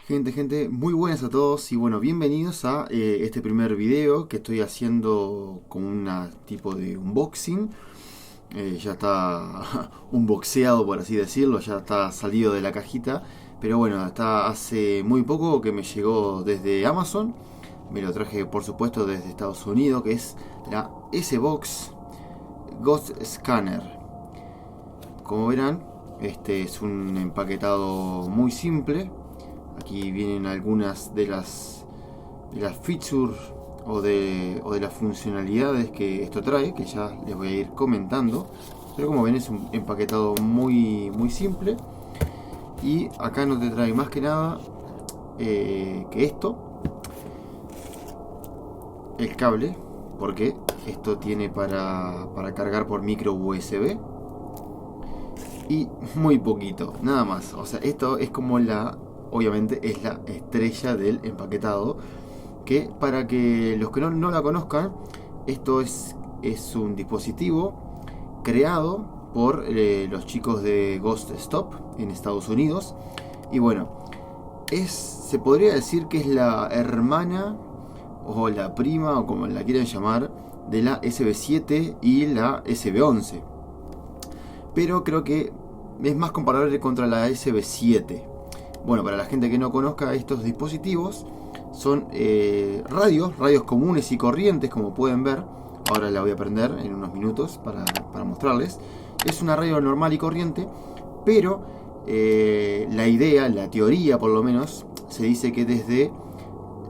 Gente, muy buenas a todos y bueno, bienvenidos a este primer video que estoy haciendo con una tipo de unboxing. Ya está unboxeado, por así decirlo, ya está salido de la cajita, pero bueno, está hace muy poco que me llegó desde Amazon. Me lo traje por supuesto desde Estados Unidos, que es la S-Box Ghost Scanner. Como verán, este es un empaquetado muy simple. Aquí vienen algunas de las features o de las funcionalidades que esto trae, que ya les voy a ir comentando. Pero como ven, es un empaquetado muy simple. Y acá no te trae más que nada que esto, el cable, porque esto tiene para cargar por micro USB. Y muy poquito, nada más. O sea, esto es como obviamente es la estrella del empaquetado. Que para que los que no la conozcan, esto es un dispositivo creado por los chicos de Ghost Stop en Estados Unidos. Y bueno, se podría decir que es la hermana o la prima o como la quieran llamar de la SB7 y la SB11. Pero creo que es más comparable contra la SB7. Bueno, para la gente que no conozca estos dispositivos, son radios comunes y corrientes, como pueden ver. Ahora la voy a prender en unos minutos para mostrarles. Es una radio normal y corriente, pero la idea, la teoría por lo menos, se dice que desde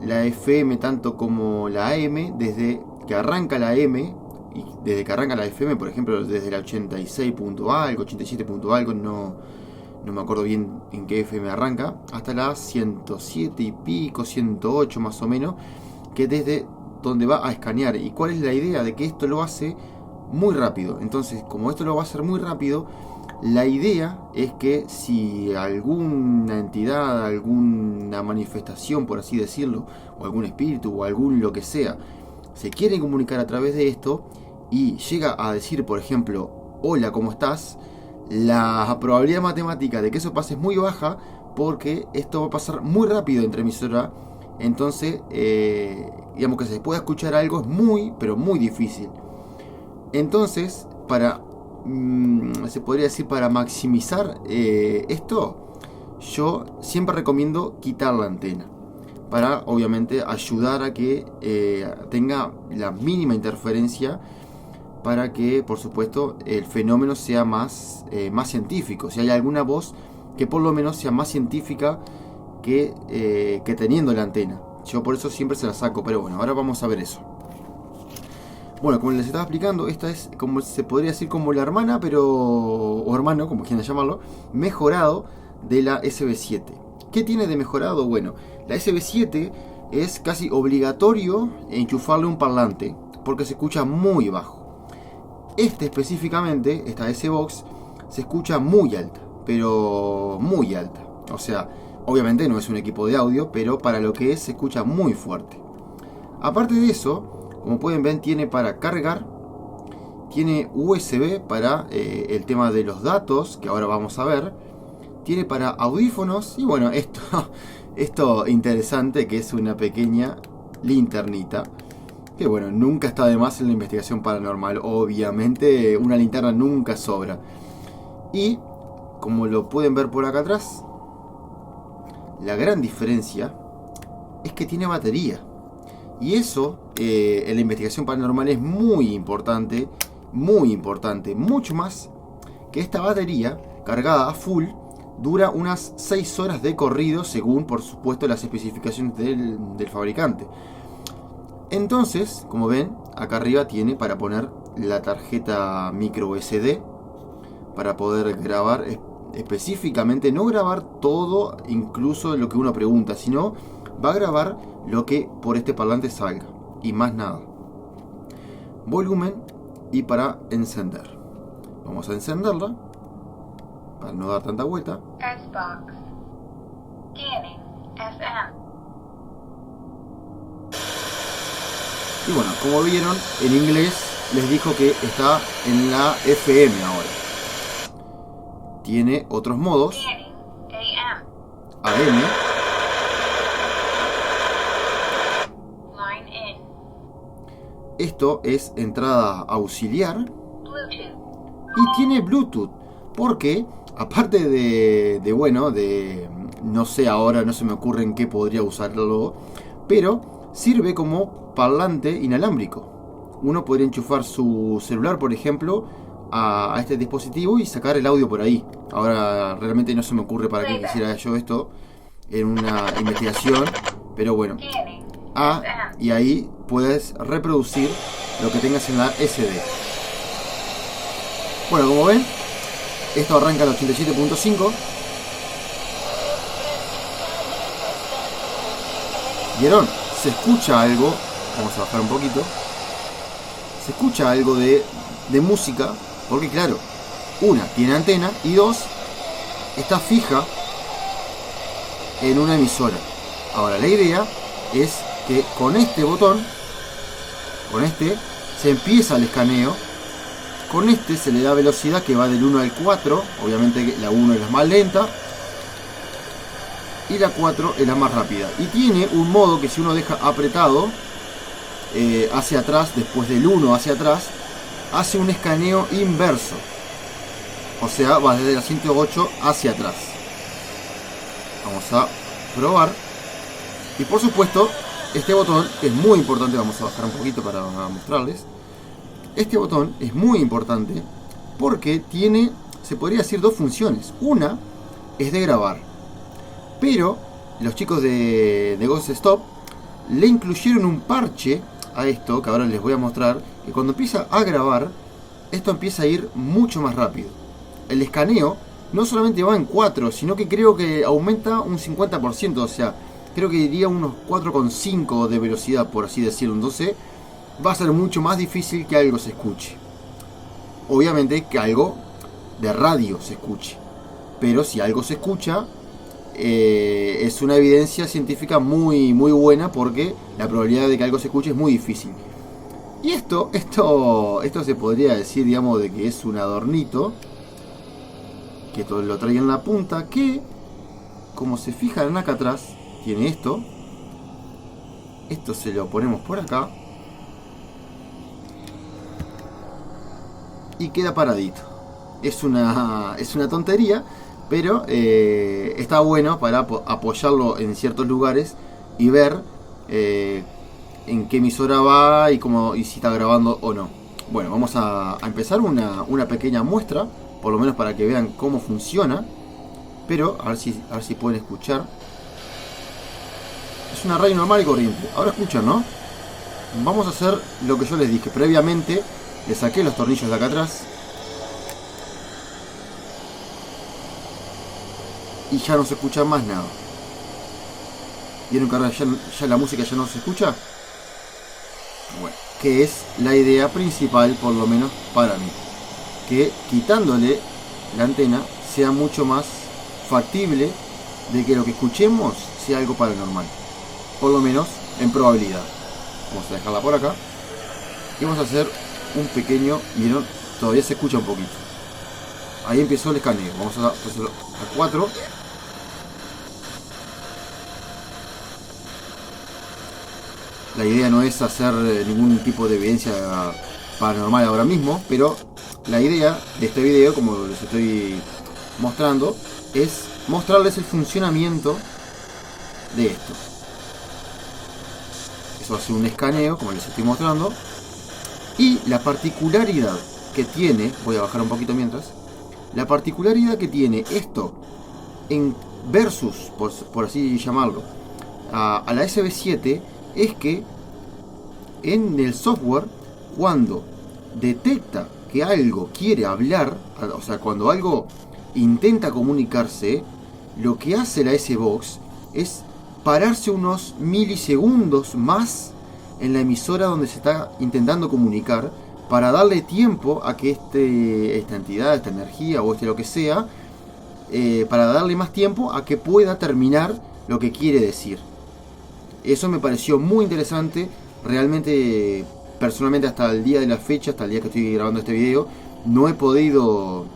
la FM tanto como la AM, desde que arranca la M, y desde que arranca la FM, por ejemplo, desde la 86 punto algo, 87 punto algo, no me acuerdo bien en qué FM arranca, hasta la 107 y pico, 108 más o menos, que desde donde va a escanear. ¿Y cuál es la idea? De que esto lo hace muy rápido. Entonces, como esto lo va a hacer muy rápido, la idea es que si alguna entidad, alguna manifestación, por así decirlo, o algún espíritu, o algún lo que sea, se quiere comunicar a través de esto y llega a decir, por ejemplo, hola, ¿cómo estás?, la probabilidad matemática de que eso pase es muy baja, porque esto va a pasar muy rápido entre emisora. Entonces, digamos que se pueda escuchar algo es muy, pero muy difícil. Entonces, se podría decir, para maximizar esto, yo siempre recomiendo quitar la antena, para obviamente ayudar a que tenga la mínima interferencia, para que por supuesto el fenómeno sea más científico. Si hay alguna voz que por lo menos sea más científica que teniendo la antena. Yo por eso siempre se la saco, pero bueno, ahora vamos a ver eso. Bueno, como les estaba explicando, esta es, como se podría decir, como la hermana, o hermano, como quieran llamarlo, mejorado de la SB7. ¿Qué tiene de mejorado? Bueno, la SB7 es casi obligatorio enchufarle un parlante, porque se escucha muy bajo. Específicamente, esta S-Box, se escucha muy alta, pero muy alta. O sea, obviamente no es un equipo de audio, pero para lo que es, se escucha muy fuerte. Aparte de eso, como pueden ver, tiene para cargar, tiene USB para el tema de los datos, que ahora vamos a ver, tiene para audífonos, y bueno, esto interesante, que es una pequeña linternita, que bueno, nunca está de más en la investigación paranormal. Obviamente una linterna nunca sobra. Y como lo pueden ver por acá atrás, la gran diferencia es que tiene batería. Y eso en la investigación paranormal es muy importante, mucho más que esta batería cargada a full dura unas 6 horas de corrido, según por supuesto las especificaciones del fabricante. Entonces, como ven, acá arriba tiene para poner la tarjeta micro SD, para poder grabar específicamente, no grabar todo, incluso lo que uno pregunta, sino va a grabar lo que por este parlante salga, y más nada. Volumen y para encender. Vamos a encenderla, para no dar tanta vuelta. S-Box. Scanning FM. Y bueno, como vieron, en inglés les dijo que está en la FM ahora. Tiene otros modos, Scanning AM. AM, esto es entrada auxiliar Bluetooth. y tiene Bluetooth. Porque, aparte de no sé ahora, no se me ocurre en qué podría usarlo, pero sirve como parlante inalámbrico. Uno podría enchufar su celular, por ejemplo, a este dispositivo y sacar el audio por ahí. Ahora realmente no se me ocurre para qué quisiera yo esto en una investigación, pero bueno. Scanning. Y ahí puedes reproducir lo que tengas en la SD. Bueno, como ven, esto arranca al 87.5. ¿Vieron? Se escucha algo. Vamos a bajar un poquito. Se escucha algo de música. Porque claro, una, tiene antena. Y dos, está fija en una emisora. Ahora, la idea es que con este botón, se empieza el escaneo. Con este se le da velocidad que va del 1 al 4. Obviamente la 1 es la más lenta y la 4 es la más rápida. Y tiene un modo que si uno deja apretado hacia atrás, después del 1 hacia atrás, hace un escaneo inverso. O sea, va desde la 108 hacia atrás. Vamos a probar. Y por supuesto, este botón es muy importante. Vamos a bajar un poquito para mostrarles. Este botón es muy importante porque tiene, se podría decir, dos funciones. Una es de grabar, pero los chicos de Ghost Stop le incluyeron un parche a esto, que ahora les voy a mostrar, que cuando empieza a grabar, esto empieza a ir mucho más rápido. El escaneo no solamente va en 4, sino que creo que aumenta un 50%, o sea, creo que iría unos 4,5 de velocidad, por así decirlo. Entonces va a ser mucho más difícil que algo se escuche. Obviamente que algo de radio se escuche, pero si algo se escucha, es una evidencia científica muy buena, porque la probabilidad de que algo se escuche es muy difícil. Y esto se podría decir, digamos, de que es un adornito, que esto lo trae en la punta, que, como se fijan acá atrás, tiene esto. Esto se lo ponemos por acá y queda paradito. Es una tontería, pero está bueno para apoyarlo en ciertos lugares y ver en qué emisora va y si está grabando o no. Bueno, vamos a empezar una pequeña muestra, por lo menos para que vean cómo funciona. Pero a ver si pueden escuchar. Es una radio normal y corriente. Ahora escuchan, ¿no? Vamos a hacer lo que yo les dije previamente. Le saqué los tornillos de acá atrás y ya no se escucha más nada. ¿Vieron que ahora ya la música ya no se escucha? Bueno, que es la idea principal, por lo menos para mí, que quitándole la antena sea mucho más factible de que lo que escuchemos sea algo paranormal, por lo menos en probabilidad. Vamos a dejarla por acá y vamos a hacer un pequeño, ¿vieron? Todavía se escucha un poquito. Ahí empezó el escaneo. Vamos a hacerlo a 4. La idea no es hacer ningún tipo de evidencia paranormal ahora mismo, pero la idea de este video, como les estoy mostrando, es mostrarles el funcionamiento de esto. Eso hace un escaneo, como les estoy mostrando. Y la particularidad que tiene, voy a bajar un poquito mientras, la particularidad que tiene esto en versus, por así llamarlo, a la SB7, es que en el software, cuando detecta que algo quiere hablar, o sea, cuando algo intenta comunicarse, lo que hace la S-Box es pararse unos milisegundos más en la emisora donde se está intentando comunicar, para darle tiempo a que esta entidad, esta energía o lo que sea, para darle más tiempo a que pueda terminar lo que quiere decir. Eso me pareció muy interesante. Realmente, personalmente, hasta el día de la fecha, hasta el día que estoy grabando este video, no he podido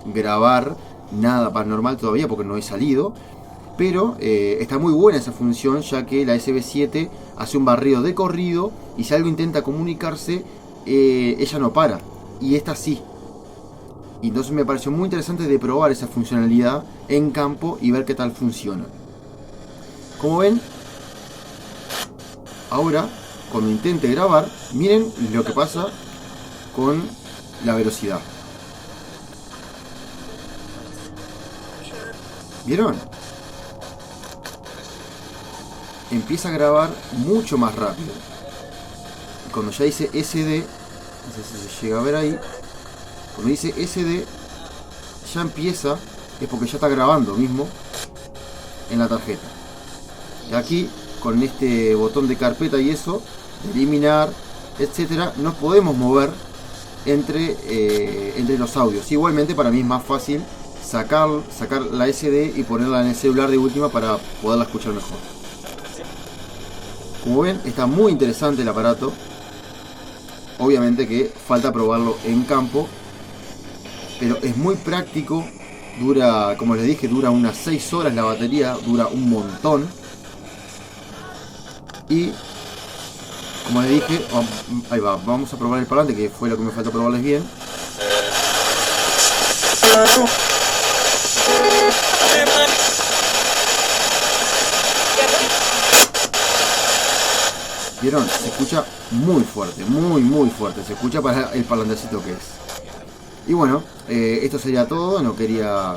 grabar nada paranormal todavía porque no he salido. pero está muy buena esa función, ya que la SB7 hace un barrido de corrido y si algo intenta comunicarse, ella no para, y esta sí. Y entonces me pareció muy interesante de probar esa funcionalidad en campo y ver qué tal funciona. Como ven, ahora cuando intente grabar, miren lo que pasa con la velocidad. ¿Vieron? Empieza a grabar mucho más rápido. Y cuando ya dice SD, no sé si se llega a ver ahí, cuando dice SD, ya empieza, es porque ya está grabando mismo en la tarjeta. Y aquí, con este botón de carpeta y eso, de eliminar, etcétera, nos podemos mover entre los audios. Igualmente para mí es más fácil sacar la SD y ponerla en el celular de última para poderla escuchar mejor. Como ven, está muy interesante el aparato. Obviamente que falta probarlo en campo, pero es muy práctico. Dura, como les dije, dura unas 6 horas la batería, dura un montón. Y como les dije, ahí va, vamos a probar el parlante, que fue lo que me faltó probarles bien. ¿Vieron? Se escucha muy fuerte, muy fuerte. Se escucha para el parlantecito que es. Y bueno, esto sería todo. No quería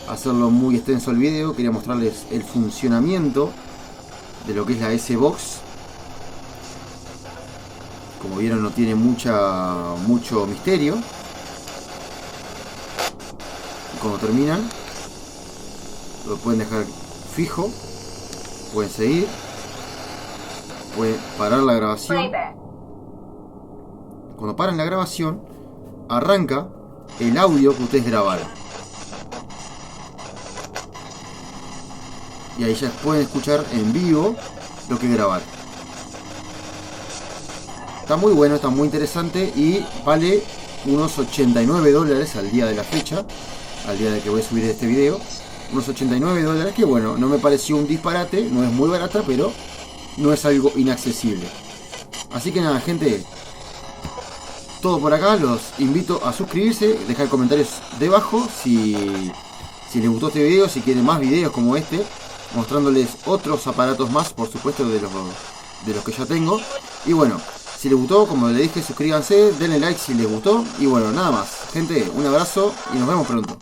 hacerlo muy extenso el video. Quería mostrarles el funcionamiento de lo que es la S-Box. Como vieron, no tiene mucho misterio. Y cuando terminan, lo pueden dejar fijo. Pueden seguir. Pueden parar la grabación. Cuando paran la grabación, arranca el audio que ustedes grabaron. Y ahí ya pueden escuchar en vivo lo que grabaron. Está muy bueno, está muy interesante y vale unos $89 al día de la fecha, al día de que voy a subir este video. Unos $89, que bueno, no me pareció un disparate, no es muy barata, pero no es algo inaccesible. Así que nada, gente, todo por acá. Los invito a suscribirse, dejar comentarios debajo si les gustó este video, si quieren más videos como este, mostrándoles otros aparatos más, por supuesto, de los que ya tengo. Y bueno, si les gustó, como les dije, suscríbanse, denle like si les gustó. Y bueno, nada más, gente, un abrazo y nos vemos pronto.